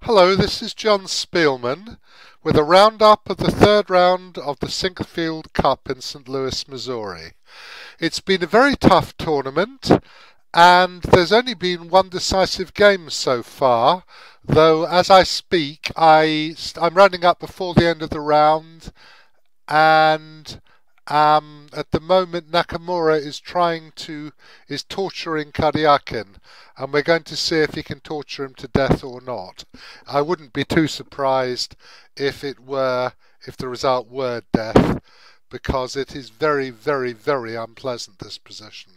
Hello, this is Jon Speelman with a roundup of the third round of the Sinquefield Cup in St. Louis, Missouri. It's been a very tough tournament and there's only been one decisive game so far, though as I speak I'm rounding up before the end of the round and at the moment Nakamura is torturing Karyakin, and we're going to see if he can torture him to death or not. I wouldn't be too surprised if the result were death, because it is very, very, very unpleasant, this position.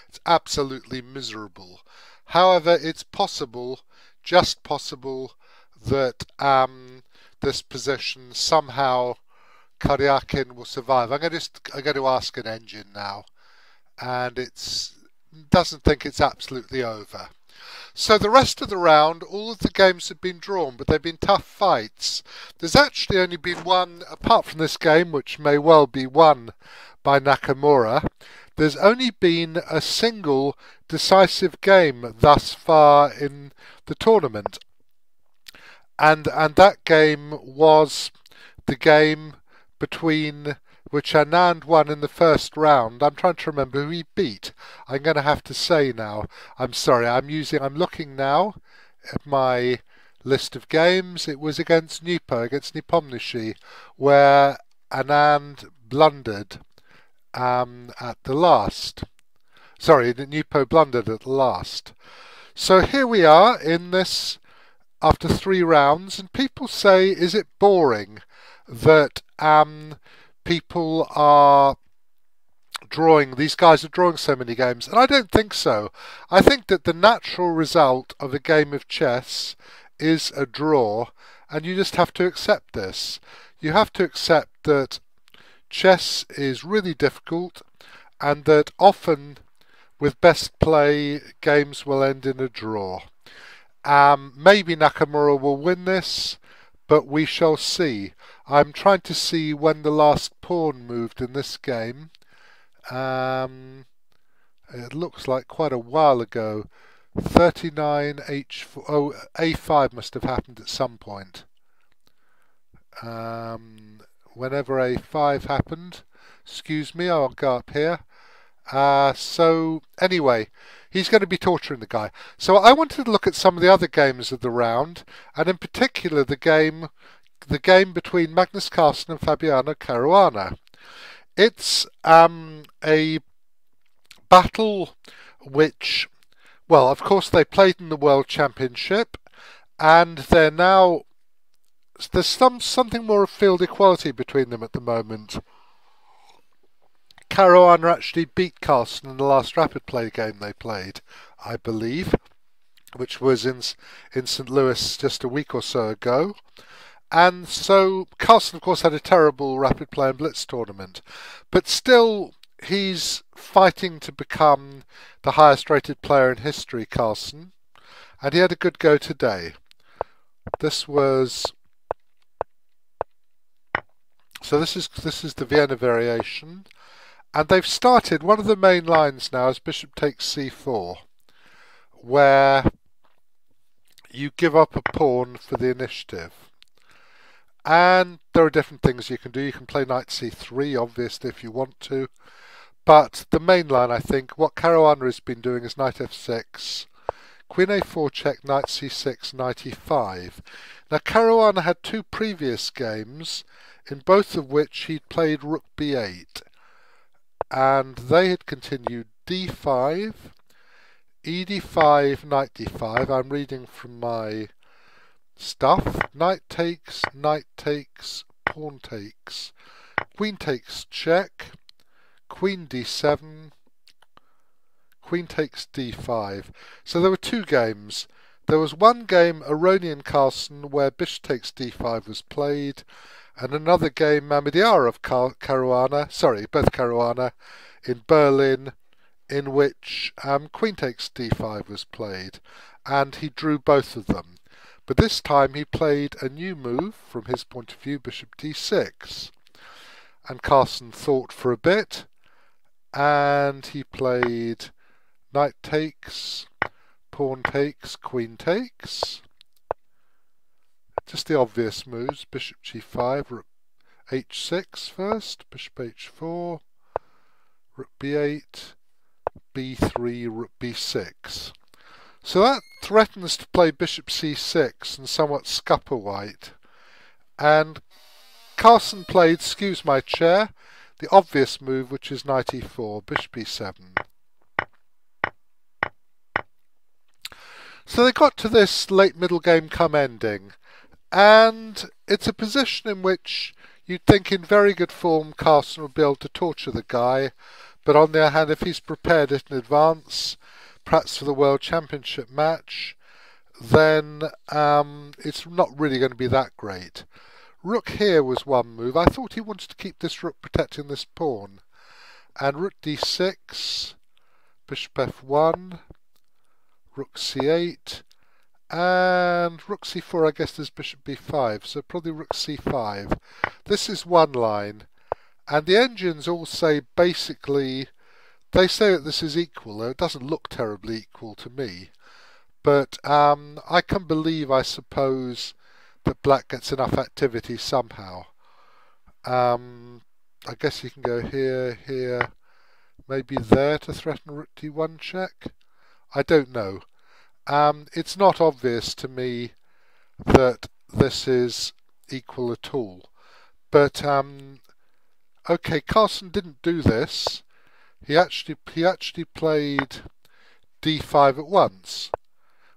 It's absolutely miserable. However, it's possible, just possible, that this position somehow Karyakin will survive. I'm going to ask an engine now, and it doesn't think it's absolutely over. So the rest of the round, all of the games have been drawn, but they've been tough fights. There's actually only been one, apart from this game, which may well be won by Nakamura. There's only been a single decisive game thus far in the tournament, and that game was the game between which Anand won in the first round. I'm trying to remember who he beat. I'm going to have to say now. I'm sorry. I'm looking now at my list of games. It was against Nepomniachtchi, where Anand blundered at the last. Sorry, Nepo blundered at the last. So here we are in this after 3 rounds, and people say, is it boring that people are these guys are drawing so many games? And I don't think so. I think that the natural result of a game of chess is a draw, and you just have to accept this. You have to accept that chess is really difficult, and that often with best play games will end in a draw. Maybe Nakamura will win this, but we shall see. I'm trying to see when the last pawn moved in this game. It looks like quite a while ago. 39 H4. Oh, A5 must have happened at some point. Whenever A5 happened, excuse me, I'll go up here. So anyway, he's going to be torturing the guy. So I wanted to look at some of the other games of the round, and in particular the game between Magnus Carlsen and Fabiano Caruana. It's a battle which, well, of course they played in the World Championship, and there's something more of field equality between them at the moment. Caruana actually beat Carlsen in the last rapid play game they played, I believe, which was in St. Louis just a week or so ago. And so Carlsen, of course, had a terrible rapid play and blitz tournament, but still he's fighting to become the highest rated player in history, Carlsen, and he had a good go today. This is the Vienna variation. And they've started, one of the main lines now is bishop takes c4, where you give up a pawn for the initiative. And there are different things you can do. You can play knight c3, obviously, if you want to. But the main line, I think, what Caruana has been doing is knight f6, queen a4 check, knight c6, knight e5. Now, Caruana had 2 previous games, in both of which he'd played rook b8. And they had continued d5, ed5, knight d5. I'm reading from my stuff. Knight takes, pawn takes, queen takes check, queen d7, queen takes d5. So there were 2 games. There was one game, Aronian Carlsen, where bishop takes d5 was played, and another game, Mamidiara of both Caruana, in Berlin, in which queen takes d5 was played, and he drew both of them. But this time he played a new move, from his point of view, bishop d6. And Carlsen thought for a bit, and he played knight takes, pawn takes, queen takes, Just the obvious moves. Bishop g5, rook h6 first, bishop h4, rook b8, b3, rook b6. So that threatens to play bishop c6 and somewhat scupper white. And Carlsen played, excuse my chair, the obvious move, which is knight e4, bishop e7. So they got to this late middle game come ending, and it's a position in which you'd think in very good form Carlsen would be able to torture the guy, but on the other hand, if he's prepared it in advance, perhaps for the World Championship match, then it's not really going to be that great. Rook here was one move. I thought he wanted to keep this rook protecting this pawn. And rook d6, bishop f1, rook c8, and rook c4, I guess there's bishop b5, so probably rook c5. This is one line, and the engines all say basically, they say that this is equal, though it doesn't look terribly equal to me. But I can believe, I suppose, that black gets enough activity somehow. I guess you can go here, here, maybe there to threaten rook d1 check. I don't know. It's not obvious to me that this is equal at all. But okay, Carlsen didn't do this. He actually played d5 at once,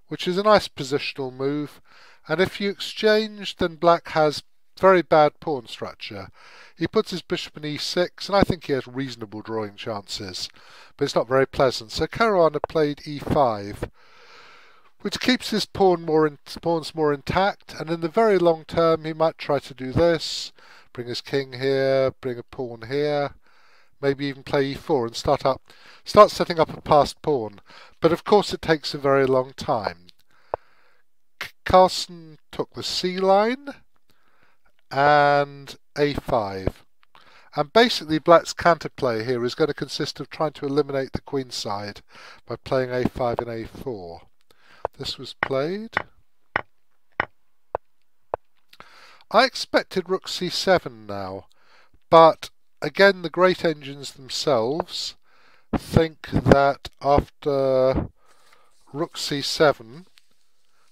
which is a nice positional move. And if you exchange, then black has very bad pawn structure. He puts his bishop in e6, and I think he has reasonable drawing chances, but it's not very pleasant. So Caruana played e5, which keeps his pawns more intact, and in the very long term he might try to do this, bring his king here, bring a pawn here, maybe even play e4 and start setting up a passed pawn. But of course it takes a very long time. Carlsen took the c line and a5. And basically black's counterplay here is going to consist of trying to eliminate the queen side by playing a5 and a4. This was played. I expected rook c7 now, but again the great engines themselves think that after rook c7,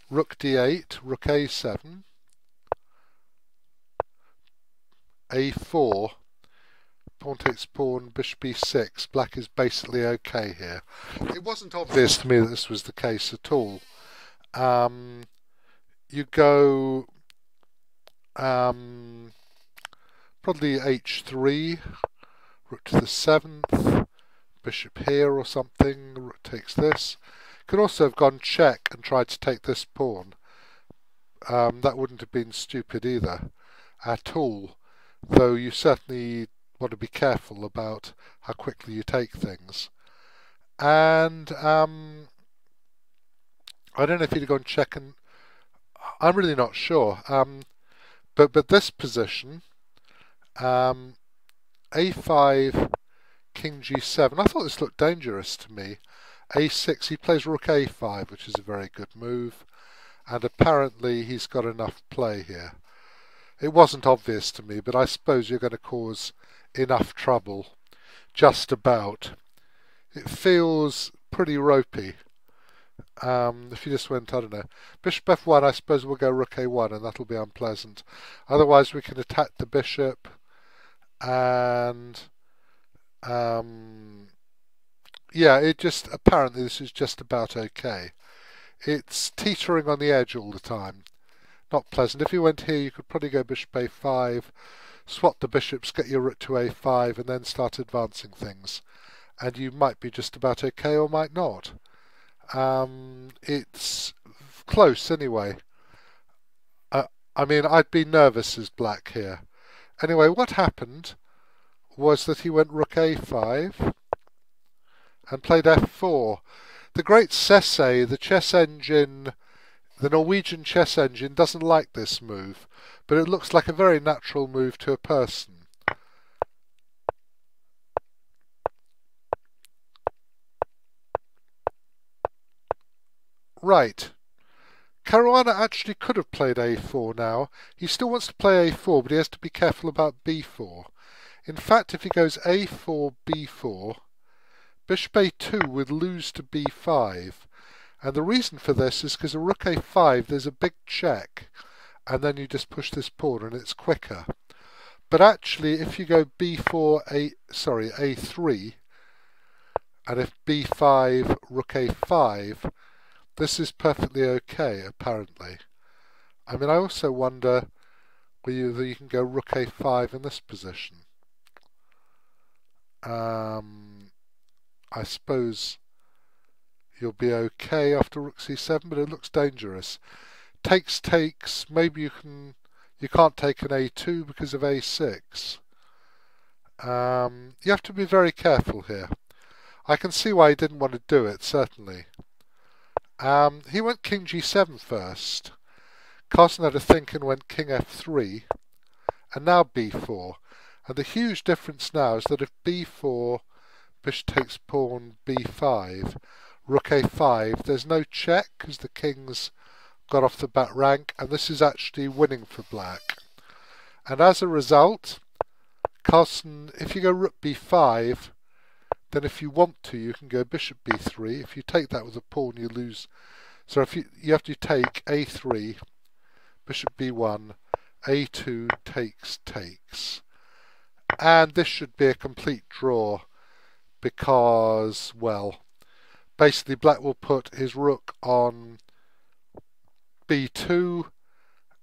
rook d8, rook a7, a4, pawn takes pawn, bishop e6, black is basically okay here. It wasn't obvious to me that this was the case at all. You go probably h3, rook to the 7th, bishop here or something, rook takes this. Could also have gone check and tried to take this pawn. That wouldn't have been stupid either, at all, though you certainly want to be careful about how quickly you take things. And I don't know if he'd have gone check, and I'm really not sure. But this position, a5, king g7, I thought this looked dangerous to me. a6, he plays rook a5, which is a very good move, and apparently he's got enough play here. It wasn't obvious to me, but I suppose you're going to cause enough trouble, just about. It feels pretty ropey. If you just went, I don't know, bishop f1, I suppose we'll go rook a1, and that'll be unpleasant. Otherwise we can attack the bishop, and yeah, apparently this is just about okay. It's teetering on the edge all the time. Not pleasant. If you went here, you could probably go bishop a5, swap the bishops, get your rook to a5, and then start advancing things. And you might be just about okay or might not. It's close anyway. I mean, I'd be nervous as black here. Anyway, what happened was that he went rook a5 and played f4. The great Sesse, the chess engine, the Norwegian chess engine, doesn't like this move, but it looks like a very natural move to a person. Right. Caruana actually could have played a4 now. He still wants to play a4, but he has to be careful about b4. In fact, if he goes a4, b4, bishop a2 would lose to b5. And the reason for this is because a rook a5, there's a big check, and then you just push this pawn and it's quicker. But actually, if you go b4, a3, and if b5, rook a5, this is perfectly okay, apparently. I mean, I also wonder whether you can go rook a5 in this position. I suppose you'll be okay after rook c7, but it looks dangerous. Takes, maybe you can't take an a2 because of a6. You have to be very careful here. I can see why he didn't want to do it, certainly. He went king g7 first. Carlsen had a think and went king f3, and now b4. And the huge difference now is that if b4, bishop takes pawn b5, rook a5, there's no check because the king's got off the back rank, and this is actually winning for black. And as a result, Carlsen, if you go rook b5, then if you want to, you can go bishop b3. If you take that with a pawn, you lose. So if you have to take a3, bishop b1, a2 takes. And this should be a complete draw because, well, basically black will put his rook on b2,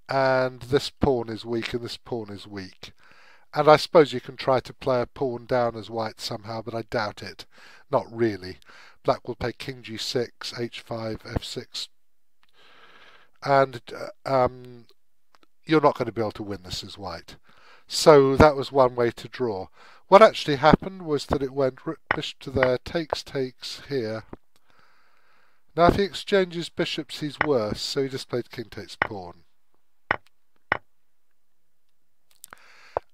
and this pawn is weak and this pawn is weak. And I suppose you can try to play a pawn down as white somehow, but I doubt it. Not really. Black will play king g6, h5, f6. And you're not going to be able to win this as white. So that was one way to draw. What actually happened was that it went bishop to there, takes here. Now if he exchanges bishops, he's worse, so he just played king takes pawn.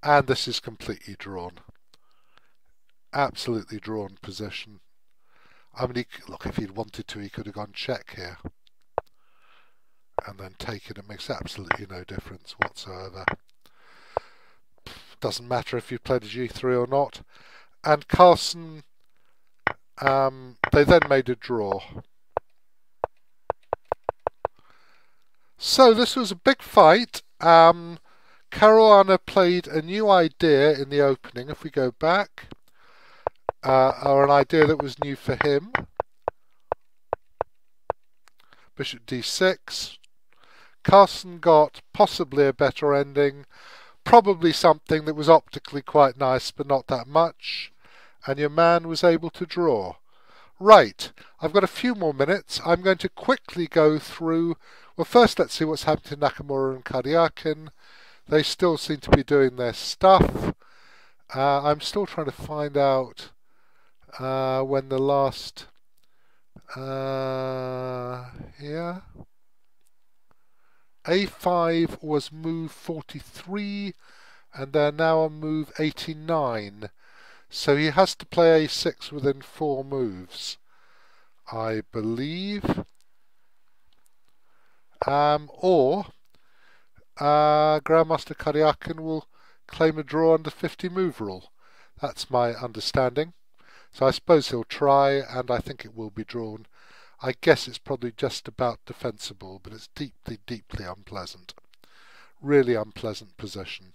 And this is completely drawn. Absolutely drawn position. I mean, look, if he'd wanted to, he could have gone check here. And then taken. It makes absolutely no difference whatsoever. Doesn't matter if you played a g3 or not. And Carlsen, they then made a draw. So this was a big fight. Caruana played a new idea in the opening, if we go back, or an idea that was new for him. Bishop d6. Carlsen got possibly a better ending, probably something that was optically quite nice, but not that much, and your man was able to draw. Right, I've got a few more minutes. I'm going to quickly go through. Well, first let's see what's happened to Nakamura and Karyakin. They still seem to be doing their stuff. I'm still trying to find out when the last here a5 was move 43, and they're now on move 89. So he has to play a6 within 4 moves, I believe. Or Grandmaster Karyakin will claim a draw under 50 move rule. That's my understanding. So I suppose he'll try, and I think it will be drawn. I guess it's probably just about defensible, but it's deeply, deeply unpleasant. Really unpleasant position.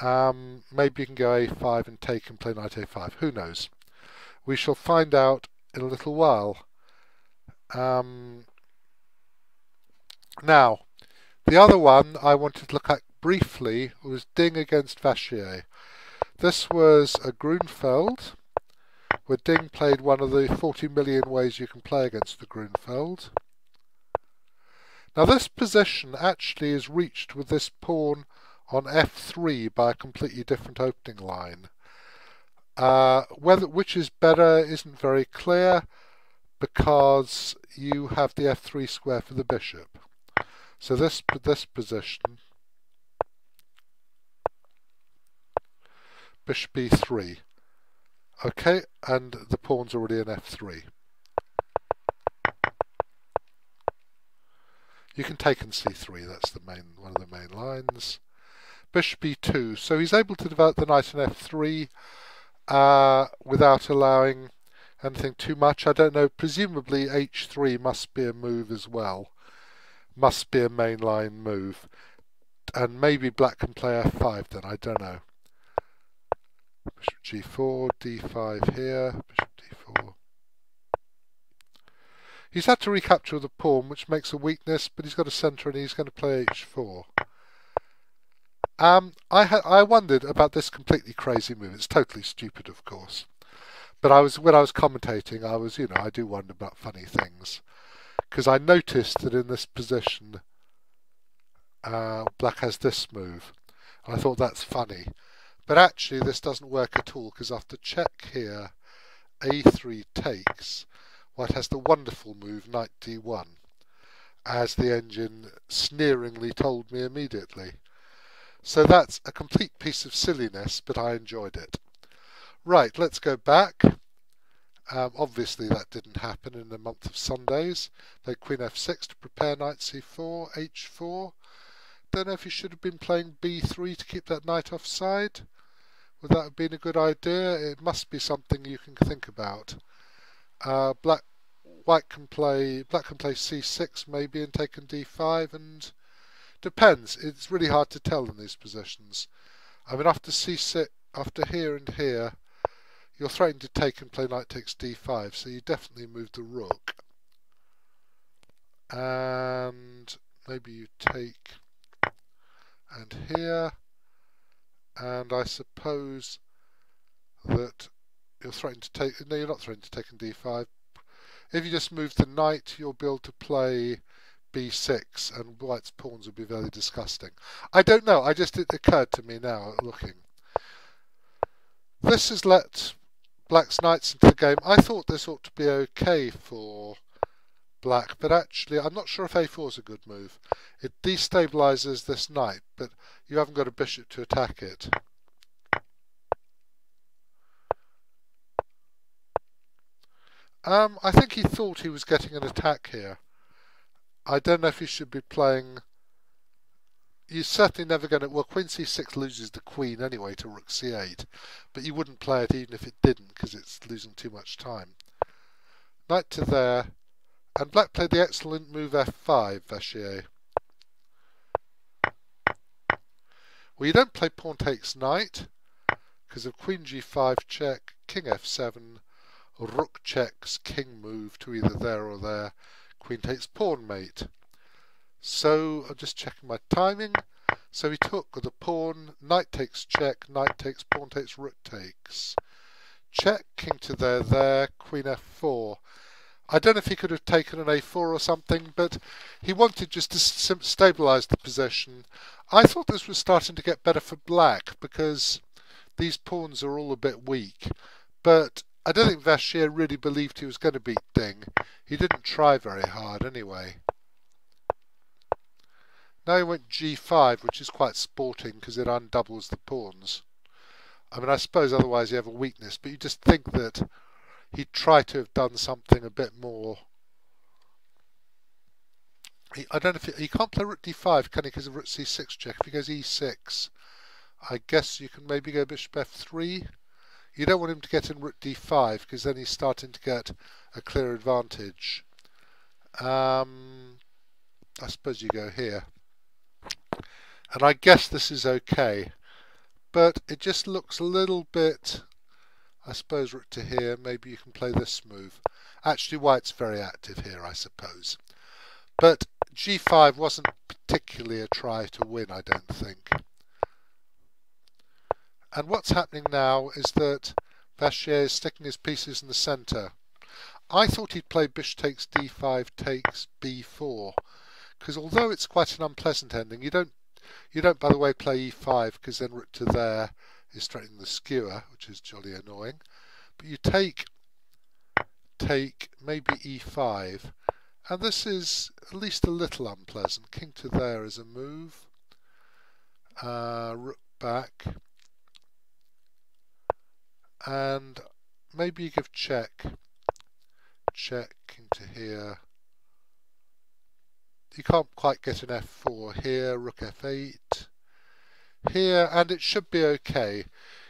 Maybe you can go a5 and take and play knight a5. Who knows? We shall find out in a little while. Now, the other one I wanted to look at briefly was Ding against Vachier. This was a Grunfeld, where Ding played one of the 40 million ways you can play against the Grunfeld. Now this position actually is reached with this pawn on f3 by a completely different opening line. Which is better isn't very clear, because you have the f3 square for the bishop. So this position, bishop b3. Okay, and the pawn's already in f3. You can take in c3, that's the main one of the main lines. Bishop e2, so he's able to develop the knight on f3 without allowing anything too much. I don't know, presumably h3 must be a move as well. Must be a mainline move. And maybe black can play f5 then, I don't know. Bishop g4, d5 here, bishop d4. He's had to recapture the pawn, which makes a weakness, but he's got a centre and he's going to play h4. I wondered about this completely crazy move. It's totally stupid, of course. But when I was commentating, I do wonder about funny things. Because I noticed that in this position, black has this move. And I thought that's funny. But actually, this doesn't work at all, because after check here, a3 takes, white has the wonderful move, knight d1, as the engine sneeringly told me immediately. So that's a complete piece of silliness, but I enjoyed it. Right, let's go back. Obviously that didn't happen in the month of Sundays. Played queen f6 to prepare knight c4, h4. Don't know if you should have been playing b3 to keep that knight offside. Would that have been a good idea? It must be something you can think about. Black can play c6 maybe and take in d5, and depends. It's really hard to tell in these positions. I mean, after c6, after here and here, you're threatening to take and play knight takes d5, so you definitely move the rook. And maybe you take and here, and I suppose that you're threatening to take, no, you're not threatening to take in d5. If you just move the knight, you'll be able to play b6, and white's pawns will be very disgusting. I don't know, it occurred to me now looking. This has let black's knights into the game. I thought this ought to be okay for black, but actually I'm not sure if a4 is a good move. It destabilizes this knight, but you haven't got a bishop to attack it. I think he thought he was getting an attack here. I don't know if he should be playing... You're certainly never going to... Well, queen c6 loses the queen anyway to rook c8, but you wouldn't play it even if it didn't, because it's losing too much time. Knight to there, and black played the excellent move f5, Vachier. Well, you don't play pawn takes knight, because of queen g5 check, king f7, rook checks, king move to either there or there, queen takes pawn mate. So I'm just checking my timing. So he took the pawn, knight takes check, knight takes, pawn takes, rook takes. Check, king to there, queen f4. I don't know if he could have taken an a4 or something, but he wanted just to stabilise the position. I thought this was starting to get better for black, because these pawns are all a bit weak. But I don't think Vachier really believed he was going to beat Ding. He didn't try very hard anyway. Now he went g5, which is quite sporting because it undoubles the pawns. I mean, I suppose otherwise you have a weakness, but you just think that he'd try to have done something a bit more. I don't know if he can't play rook d5, can he, because of rook c6 check. If he goes e6, I guess you can maybe go bishop f3. You don't want him to get in rook d5, because then he's starting to get a clear advantage. I suppose you go here. And I guess this is okay. But it just looks a little bit... I suppose rook to here, maybe you can play this move. Actually, white's very active here, I suppose. But g5 wasn't particularly a try to win, I don't think. And what's happening now is that Vachier is sticking his pieces in the centre. I thought he'd play bishop takes d5 takes b4, because although it's quite an unpleasant ending, you don't by the way play e5, because then rook to there is straightening the skewer, which is jolly annoying. But you take maybe e5, and this is at least a little unpleasant. King to there is a move. Rook back. And maybe you give check, king to here. you can't quite get an f4 here, rook f8 here, and it should be okay.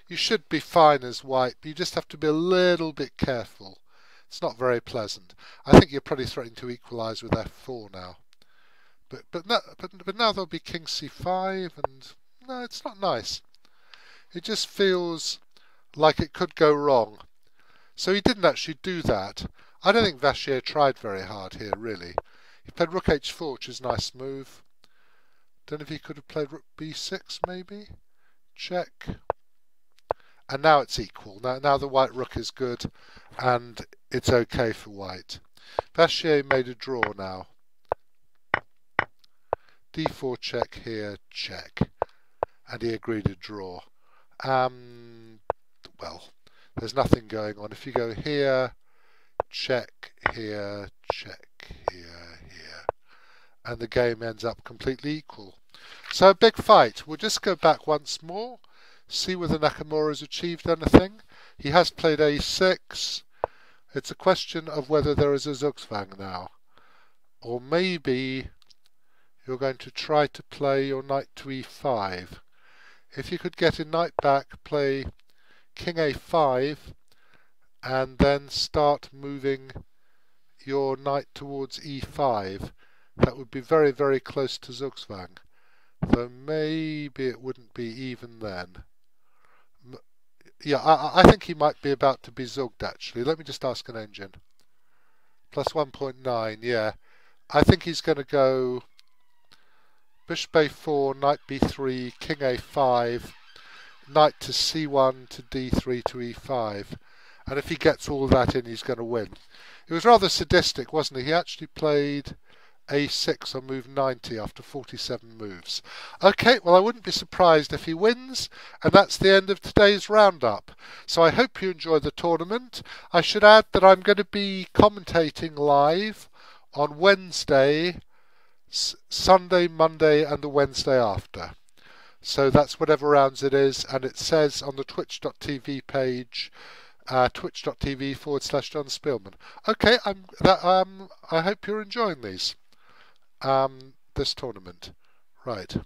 You should be fine as white, but you just have to be a little bit careful. It's not very pleasant. I think you're probably threatening to equalise with f4 now. But now there'll be king c5, and no, it's not nice. It just feels like it could go wrong. So he didn't actually do that. I don't think Vachier tried very hard here, really. He played rook h4, which is a nice move. Don't know if he could have played rook b6, maybe. Check. And now it's equal. Now the white rook is good, and it's okay for white. Vachier made a draw now. d4 check here, check. And he agreed a draw. Well, there's nothing going on. If you go here, check, here, check, here, here. And the game ends up completely equal. So a big fight. We'll just go back once more, see whether Nakamura has achieved anything. He has played a6. It's a question of whether there is a Zugzwang now. Or maybe you're going to try to play your knight to e5. If you could get a knight back, play king a5, and then start moving your knight towards e5, that would be very, very close to Zugzwang. Though maybe it wouldn't be even then. Yeah, I think he might be about to be zugged, actually. Let me just ask an engine. Plus 1.9, yeah. I think he's going to go bishop a4, knight b3, king a5, knight to c1 to d3 to e5. And if he gets all that in, he's going to win. It was rather sadistic, wasn't he? He actually played a6 on move 90 after 47 moves. Okay, well, I wouldn't be surprised if he wins, and that's the end of today's roundup. So I hope you enjoy the tournament. I should add that I'm going to be commentating live on Wednesday, Sunday, Monday, and the Wednesday after. So that's whatever rounds it is, and it says on the twitch.tv page, twitch.tv/Jon Speelman. Okay, I hope you're enjoying these. This tournament. Right.